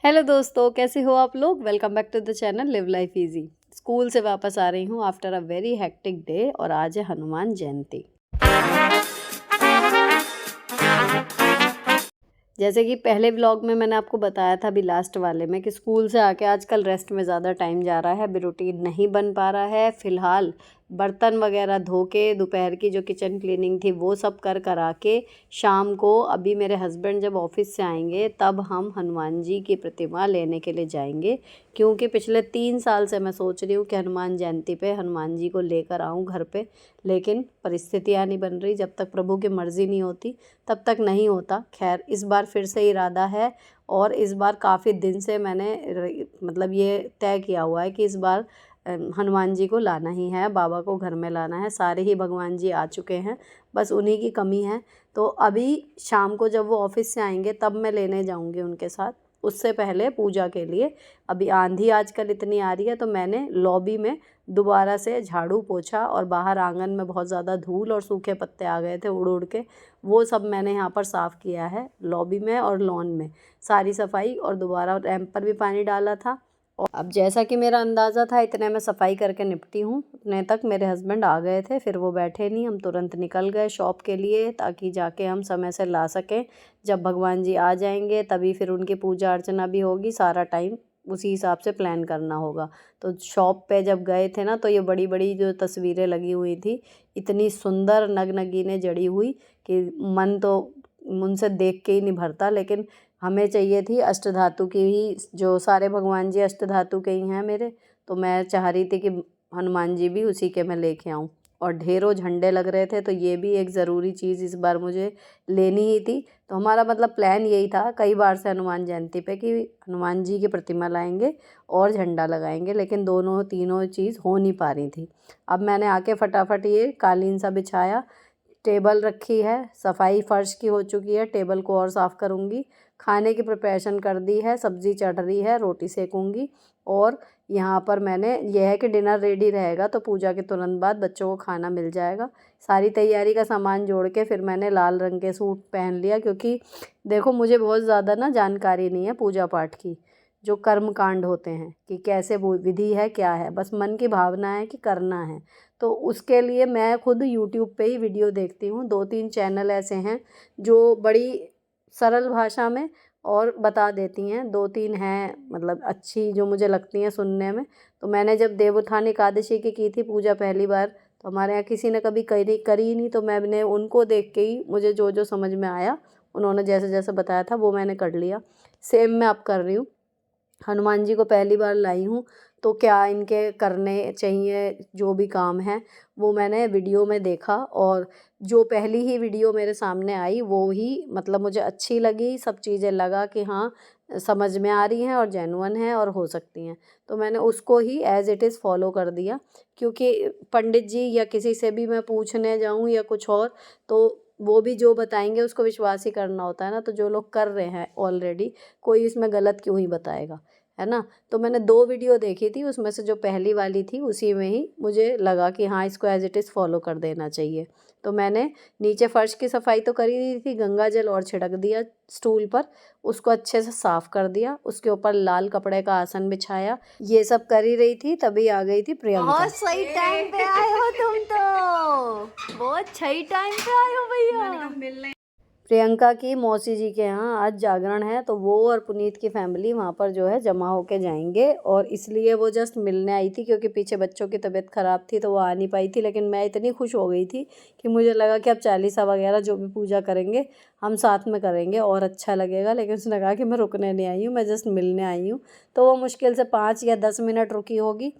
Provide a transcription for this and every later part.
Hello दोस्तों, कैसे हो आप लोग। Welcome back to the channel live life easy. School से वापस आ रही हूँ after a very hectic day और आज है हनुमान जयंती। जैसे कि पहले व्लॉग में मैंने आपको बताया था, अभी लास्ट वाले में, कि स्कूल से आके आजकल रेस्ट में ज़्यादा टाइम जा रहा है, अभी रूटीन नहीं बन पा रहा है। फ़िलहाल बर्तन वगैरह धो के दोपहर की जो किचन क्लीनिंग थी वो सब करा के शाम को अभी मेरे हस्बैंड जब ऑफिस से आएंगे तब हम हनुमान जी की प्रतिमा लेने के लिए जाएंगे। क्योंकि पिछले 3 साल से मैं सोच रही हूँ कि हनुमान जयंती पे हनुमान जी को लेकर आऊँ घर पे, लेकिन परिस्थितियाँ नहीं बन रही। जब तक प्रभु की मर्ज़ी नहीं होती तब तक नहीं होता। खैर, इस बार फिर से इरादा है और इस बार काफ़ी दिन से मैंने मतलब ये तय किया हुआ है कि इस बार हनुमान जी को लाना ही है, बाबा को घर में लाना है। सारे ही भगवान जी आ चुके हैं, बस उन्हीं की कमी है। तो अभी शाम को जब वो ऑफिस से आएंगे तब मैं लेने जाऊंगी उनके साथ, उससे पहले पूजा के लिए। अभी आंधी आजकल इतनी आ रही है तो मैंने लॉबी में दोबारा से झाड़ू पोछा और बाहर आंगन में बहुत ज़्यादा धूल और सूखे पत्ते आ गए थे उड़ उड़ के, वो सब मैंने यहाँ पर साफ़ किया है। लॉबी में और लॉन में सारी सफाई, और दोबारा रैंप पर भी पानी डाला था। और अब जैसा कि मेरा अंदाज़ा था इतने में सफाई करके निपटी हूँ। उतने तक मेरे हस्बैंड आ गए थे, फिर वो बैठे नहीं, हम तुरंत निकल गए शॉप के लिए ताकि जाके हम समय से ला सकें। जब भगवान जी आ जाएंगे तभी फिर उनकी पूजा अर्चना भी होगी, सारा टाइम उसी हिसाब से प्लान करना होगा। तो शॉप पे जब गए थे ना तो ये बड़ी बड़ी जो तस्वीरें लगी हुई थी, इतनी सुंदर नगनगीने जड़ी हुई कि मन तो उनसे देख के ही नहीं भरता। लेकिन हमें चाहिए थी अष्टधातु की ही, जो सारे भगवान जी अष्टधातु के ही हैं मेरे, तो मैं चाह रही थी कि हनुमान जी भी उसी के मैं लेके आऊँ। और ढेरों झंडे लग रहे थे तो ये भी एक ज़रूरी चीज़ इस बार मुझे लेनी ही थी। तो हमारा मतलब प्लान यही था कई बार से हनुमान जयंती पे कि हनुमान जी की प्रतिमा लाएंगे और झंडा लगाएंगे, लेकिन दोनों तीनों चीज़ हो नहीं पा रही थी। अब मैंने आके फटाफट ये कालीन सा बिछाया, टेबल रखी है, सफाई फर्श की हो चुकी है, टेबल को और साफ़ करूँगी। खाने की प्रिपरेशन कर दी है, सब्ज़ी चढ़ रही है, रोटी सेकूँगी। और यहाँ पर मैंने यह है कि डिनर रेडी रहेगा तो पूजा के तुरंत बाद बच्चों को खाना मिल जाएगा। सारी तैयारी का सामान जोड़ के फिर मैंने लाल रंग के सूट पहन लिया, क्योंकि देखो मुझे बहुत ज़्यादा ना जानकारी नहीं है पूजा पाठ की, जो कर्म कांड होते हैं कि कैसे वो विधि है क्या है, बस मन की भावना है कि करना है। तो उसके लिए मैं खुद यूट्यूब पे ही वीडियो देखती हूँ। 2-3 चैनल ऐसे हैं जो बड़ी सरल भाषा में और बता देती हैं, 2-3 हैं मतलब अच्छी जो मुझे लगती हैं सुनने में। तो मैंने जब देवोत्थान एकादशी की थी पूजा पहली बार, तो हमारे यहाँ किसी ने कभी करी नहीं, तो मैंने उनको देख के ही मुझे जो जो समझ में आया, उन्होंने जैसे जैसे बताया था वो मैंने कर लिया। सेम मैं अब कर रही हूँ। हनुमान जी को पहली बार लाई हूँ तो क्या इनके करने चाहिए जो भी काम है वो मैंने वीडियो में देखा, और जो पहली ही वीडियो मेरे सामने आई वो ही मतलब मुझे अच्छी लगी। सब चीज़ें लगा कि हाँ समझ में आ रही हैं और जेन्युइन हैं और हो सकती हैं, तो मैंने उसको ही एज़ इट इज़ फॉलो कर दिया। क्योंकि पंडित जी या किसी से भी मैं पूछने जाऊँ या कुछ और, तो वो भी जो बताएंगे उसको विश्वास ही करना होता है ना। तो जो लोग कर रहे हैं ऑलरेडी, कोई इसमें गलत क्यों ही बताएगा, है ना। तो मैंने 2 वीडियो देखी थी, उसमें से जो पहली वाली थी उसी में ही मुझे लगा कि हाँ इसको एज़ इट इज़ फॉलो कर देना चाहिए। तो मैंने नीचे फर्श की सफाई तो कर ही दी थी, गंगा जल और छिड़क दिया स्टूल पर, उसको अच्छे से साफ़ कर दिया, उसके ऊपर लाल कपड़े का आसन बिछाया। ये सब कर ही रही थी तभी आ गई थी प्रियंका। बहुत सही टाइम पे आए हो तुम तो, बहुत सही टाइम पे आए हो भैया। प्रियंका की मौसी जी के यहाँ आज जागरण है, तो वो और पुनीत की फैमिली वहाँ पर जो है जमा होके जाएंगे, और इसलिए वो जस्ट मिलने आई थी। क्योंकि पीछे बच्चों की तबीयत ख़राब थी तो वो आ नहीं पाई थी, लेकिन मैं इतनी खुश हो गई थी कि मुझे लगा कि अब चालीसा वगैरह जो भी पूजा करेंगे हम साथ में करेंगे और अच्छा लगेगा। लेकिन उसने कहा कि मैं रुकने नहीं आई हूँ, मैं जस्ट मिलने आई हूँ। तो वो मुश्किल से 5 या 10 मिनट रुकी होगी।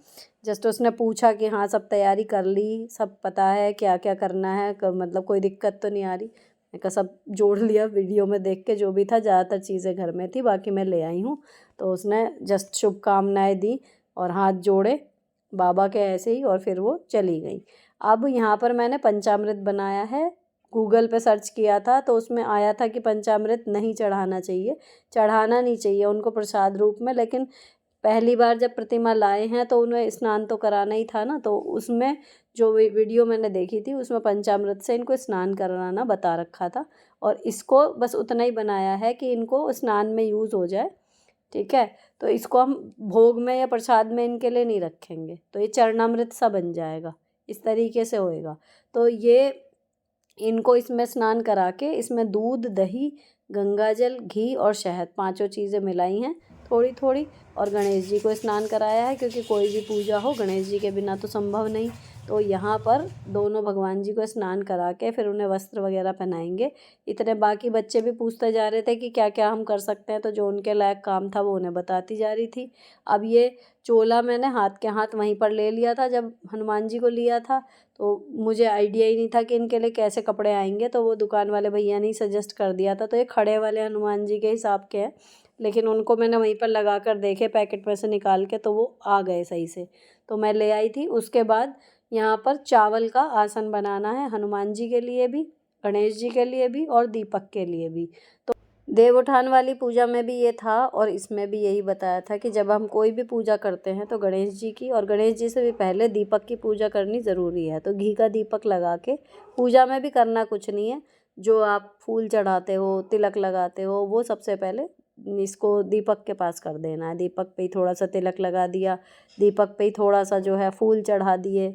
जस्ट उसने पूछा कि हाँ सब तैयारी कर ली, सब पता है क्या क्या करना है, मतलब कोई दिक्कत तो नहीं आ रही। मैंने कहा सब जोड़ लिया वीडियो में देख के, जो भी था ज़्यादातर चीज़ें घर में थी, बाकी मैं ले आई हूँ। तो उसने जस्ट शुभकामनाएँ दी और हाथ जोड़े बाबा के ऐसे ही, और फिर वो चली गई। अब यहाँ पर मैंने पंचामृत बनाया है, गूगल पे सर्च किया था तो उसमें आया था कि पंचामृत नहीं चढ़ाना चाहिए, चढ़ाना नहीं चाहिए उनको प्रसाद रूप में। लेकिन पहली बार जब प्रतिमा लाए हैं तो उन्हें स्नान तो कराना ही था ना, तो उसमें जो वीडियो मैंने देखी थी उसमें पंचामृत से इनको स्नान कराना बता रखा था। और इसको बस उतना ही बनाया है कि इनको स्नान में यूज़ हो जाए, ठीक है। तो इसको हम भोग में या प्रसाद में इनके लिए नहीं रखेंगे, तो ये चरणामृत सा बन जाएगा, इस तरीके से होएगा। तो ये इनको इसमें स्नान करा के इसमें दूध, दही, गंगाजल, घी और शहद पांचों चीज़ें मिलाई हैं थोड़ी थोड़ी, और गणेश जी को स्नान कराया है, क्योंकि कोई भी पूजा हो गणेश जी के बिना तो संभव नहीं। तो यहाँ पर दोनों भगवान जी को स्नान करा के फिर उन्हें वस्त्र वगैरह पहनाएंगे। इतने बाकी बच्चे भी पूछते जा रहे थे कि क्या क्या हम कर सकते हैं, तो जो उनके लायक काम था वो उन्हें बताती जा रही थी। अब ये चोला मैंने हाथ के हाथ वहीं पर ले लिया था जब हनुमान जी को लिया था, तो मुझे आइडिया ही नहीं था कि इनके लिए कैसे कपड़े आएंगे, तो वो दुकान वाले भैया ने सजेस्ट कर दिया था। तो ये खड़े वाले हनुमान जी के हिसाब के हैं, लेकिन उनको मैंने वहीं पर लगा कर देखे पैकेट में से निकाल के, तो वो आ गए सही से, तो मैं ले आई थी। उसके बाद यहाँ पर चावल का आसन बनाना है हनुमान जी के लिए भी, गणेश जी के लिए भी और दीपक के लिए भी। तो देव उठान वाली पूजा में भी ये था, और इसमें भी यही बताया था कि जब हम कोई भी पूजा करते हैं तो गणेश जी की, और गणेश जी से भी पहले दीपक की पूजा करनी ज़रूरी है। तो घी का दीपक लगा के पूजा में भी करना कुछ नहीं है, जो आप फूल चढ़ाते हो, तिलक लगाते हो, वो सबसे पहले इसको दीपक के पास कर देना है। दीपक पे ही थोड़ा सा तिलक लगा दिया, दीपक पे ही थोड़ा सा जो है फूल चढ़ा दिए,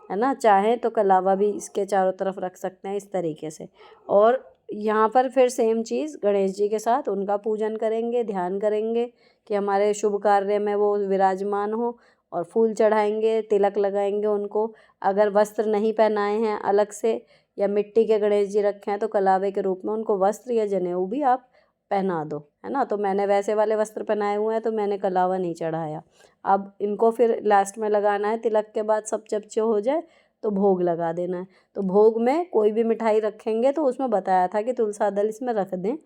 है ना। चाहे तो कलावा भी इसके चारों तरफ रख सकते हैं इस तरीके से। और यहाँ पर फिर सेम चीज़ गणेश जी के साथ उनका पूजन करेंगे, ध्यान करेंगे कि हमारे शुभ कार्य में वो विराजमान हो, और फूल चढ़ाएंगे, तिलक लगाएंगे उनको। अगर वस्त्र नहीं पहनाए हैं अलग से, या मिट्टी के गणेश जी रखे हैं, तो कलावे के रूप में उनको वस्त्र या जनेऊ भी आप पहना दो, है ना। तो मैंने वैसे वाले वस्त्र पहनाए हुए हैं, तो मैंने कलावा नहीं चढ़ाया। अब इनको फिर लास्ट में लगाना है, तिलक के बाद सब जब हो जाए तो भोग लगा देना है। तो भोग में कोई भी मिठाई रखेंगे तो उसमें बताया था कि तुलसा दल इसमें रख दें,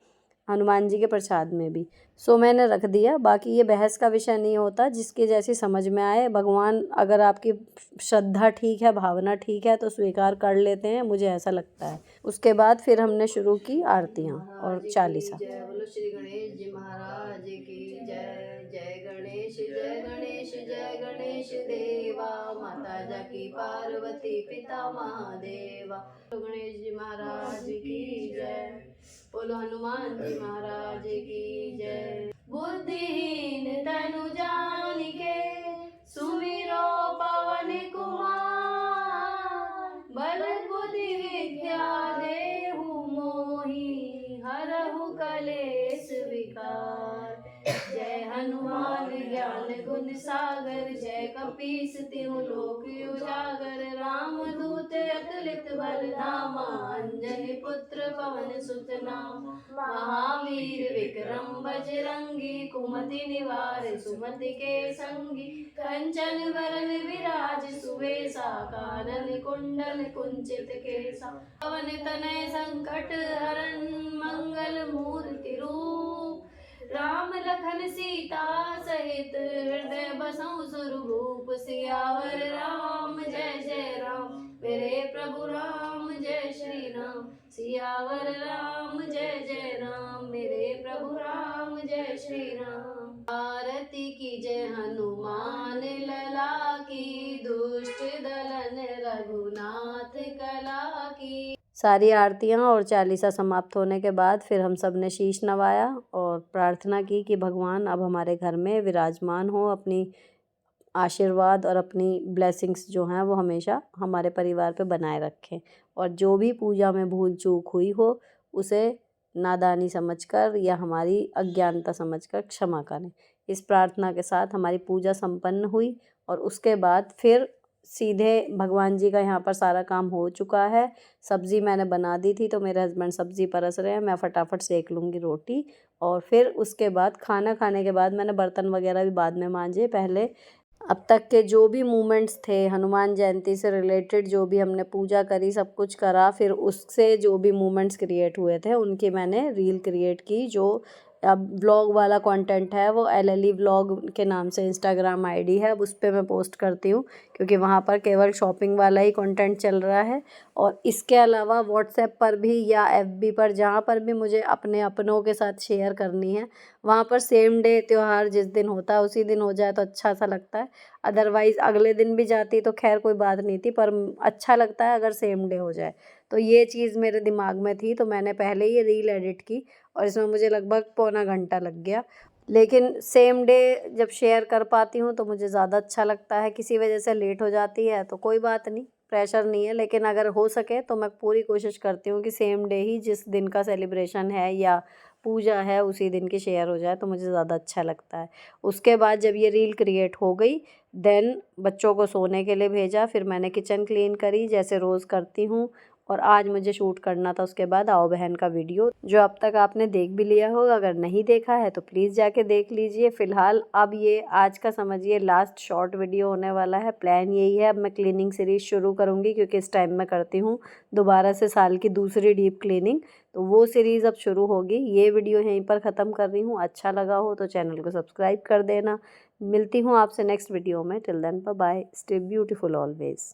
हनुमान जी के प्रसाद में भी। सो मैंने रख दिया। बाकी ये बहस का विषय नहीं होता, जिसकी जैसी समझ में आए। भगवान, अगर आपकी श्रद्धा ठीक है, भावना ठीक है, तो स्वीकार कर लेते हैं, मुझे ऐसा लगता है। उसके बाद फिर हमने शुरू की आरतियाँ और चालीसा। जय बोलो श्री गणेश जी महाराज की जय। जय गणेश जय गणेश जय गणेश देवा, माता जाकी पार्वती पिता महादेवा। बोलो गणेश जी महाराज की जय। बोलो हनुमान जी महाराज की जय। बुद्धिहीन तनु जानिके, सुमिरो पवन कुमार। बल बुद्धि विद्या देहु मोहि, हरहु कलेश विकार। जय हनुमान ज्ञान गुण सागर, जय कपीस तिहु लोक उजागर। राम दूत अतुलित बल धामा, अंजनी पुत्र पवन सुत नामा। महावीर विक्रम बजरंगी, कुमति निवार सुमति के संगी। कंचन वरन विराज सुवेशा, कानन कुंडल कुंचित केसा। पवन तनय संकट हरन, मंगल मूर्ति रूप। राम लखन सीता सहित, हृदय बसहु सुरभूप। सियावर राम जय जय राम, मेरे प्रभु राम जय श्री राम। सियावर राम जय जय राम, मेरे प्रभु राम जय श्री राम। आरती की जय हनुमान लला की, दुष्ट दलन रघुनाथ कला की। सारी आरतियाँ और चालीसा समाप्त होने के बाद फिर हम सब ने शीश नवाया और प्रार्थना की कि भगवान अब हमारे घर में विराजमान हो, अपनी आशीर्वाद और अपनी ब्लेसिंग्स जो हैं वो हमेशा हमारे परिवार पे बनाए रखें, और जो भी पूजा में भूल चूक हुई हो उसे नादानी समझकर या हमारी अज्ञानता समझकर क्षमा करें। इस प्रार्थना के साथ हमारी पूजा संपन्न हुई, और उसके बाद फिर सीधे भगवान जी का यहाँ पर सारा काम हो चुका है। सब्ज़ी मैंने बना दी थी, तो मेरे हस्बैंड सब्ज़ी परस रहे हैं, मैं फटाफट सेक लूँगी रोटी। और फिर उसके बाद खाना खाने के बाद मैंने बर्तन वगैरह भी बाद में मांजे। पहले अब तक के जो भी मूवमेंट्स थे हनुमान जयंती से रिलेटेड, जो भी हमने पूजा करी, सब कुछ करा, फिर उससे जो भी मूवमेंट्स क्रिएट हुए थे उनकी मैंने रील क्रिएट की। जो अब व्लॉग वाला कंटेंट है वो LLE व्लॉग के नाम से इंस्टाग्राम आईडी है, अब उस पर मैं पोस्ट करती हूँ, क्योंकि वहाँ पर केवल शॉपिंग वाला ही कंटेंट चल रहा है। और इसके अलावा व्हाट्सएप पर भी या FB पर, जहाँ पर भी मुझे अपने अपनों के साथ शेयर करनी है, वहाँ पर सेम डे त्यौहार जिस दिन होता है उसी दिन हो जाए तो अच्छा सा लगता है। अदरवाइज़ अगले दिन भी जाती तो खैर कोई बात नहीं थी, पर अच्छा लगता है अगर सेम डे हो जाए। तो ये चीज़ मेरे दिमाग में थी, तो मैंने पहले ही रील एडिट की, और इसमें मुझे लगभग पौना घंटा लग गया। लेकिन सेम डे जब शेयर कर पाती हूँ तो मुझे ज़्यादा अच्छा लगता है। किसी वजह से लेट हो जाती है तो कोई बात नहीं, प्रेशर नहीं है, लेकिन अगर हो सके तो मैं पूरी कोशिश करती हूँ कि सेम डे ही जिस दिन का सेलिब्रेशन है या पूजा है उसी दिन की शेयर हो जाए, तो मुझे ज़्यादा अच्छा लगता है। उसके बाद जब ये रील क्रिएट हो गई, देन बच्चों को सोने के लिए भेजा, फिर मैंने किचन क्लीन करी जैसे रोज़ करती हूँ, और आज मुझे शूट करना था उसके बाद आओ बहन का वीडियो, जो अब तक आपने देख भी लिया होगा। अगर नहीं देखा है तो प्लीज़ जाके देख लीजिए। फ़िलहाल अब ये आज का समझिए लास्ट शॉर्ट वीडियो होने वाला है। प्लान यही है, अब मैं क्लीनिंग सीरीज़ शुरू करूँगी क्योंकि इस टाइम मैं करती हूँ दोबारा से साल की दूसरी डीप क्लीनिंग, तो वो सीरीज़ अब शुरू होगी। ये वीडियो यहीं पर ख़त्म कर रही हूँ। अच्छा लगा हो तो चैनल को सब्सक्राइब कर देना। मिलती हूँ आपसे नेक्स्ट वीडियो में। Till then bye bye, stay beautiful always.